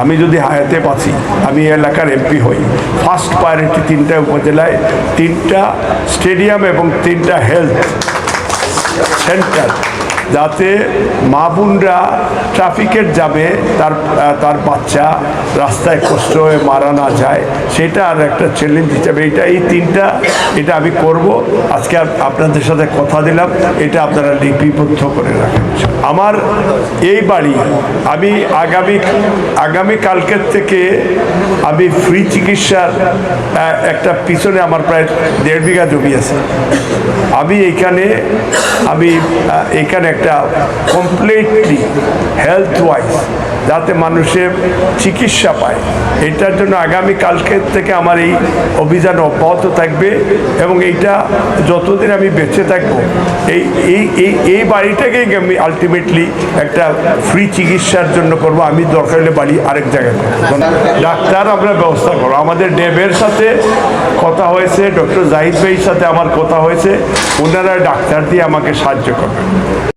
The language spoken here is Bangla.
আমি যদি হায়াতে বাঁচি, আমি এলাকার এমপি হই, ফার্স্ট প্রায়োরিটি 3টা উপজেলায় 3টা স্টেডিয়াম এবং 3টা হেলথ সেন্টার, যাতে মা বোনরা ট্রাফিকের জ্যামে তার বাচ্চা রাস্তায় কষ্ট হয়ে মারা না যায়, সেটা আর একটা চ্যালেঞ্জ হিসাবে এই 3টা এটা আমি করব। আজকে আপনাদের সাথে কথা দিলাম, এটা আপনারা লিপিবদ্ধ করে রাখেন। আমার এই বাড়ি আমি আগামী কালকের থেকে আমি ফ্রি চিকিৎসার একটা পিছনে আমার প্রায় 1.5 বিঘা জমি আছে। আমি এখানে একটা কমপ্লিটলি হেলথ ওয়াইজ যাতে মানুষের চিকিৎসা পায়, এটার জন্য আগামী কালকের থেকে আমার এই অভিযান অব্যাহত থাকবে এবং এইটা যতদিন আমি বেঁচে থাকবো এই বাড়িটাকেই আমি আলটিমেটলি একটা ফ্রি চিকিৎসার জন্য করব। আমি দরকার হলে বাড়ি আরেক জায়গায় করবো। ডাক্তার আমরা ব্যবস্থা করবো। আমাদের ডেবের সাথে কথা হয়েছে, ডক্টর জাহিদ ভাইয়ের সাথে আমার কথা হয়েছে, ওনারা ডাক্তার দিয়ে আমাকে সাহায্য করবেন।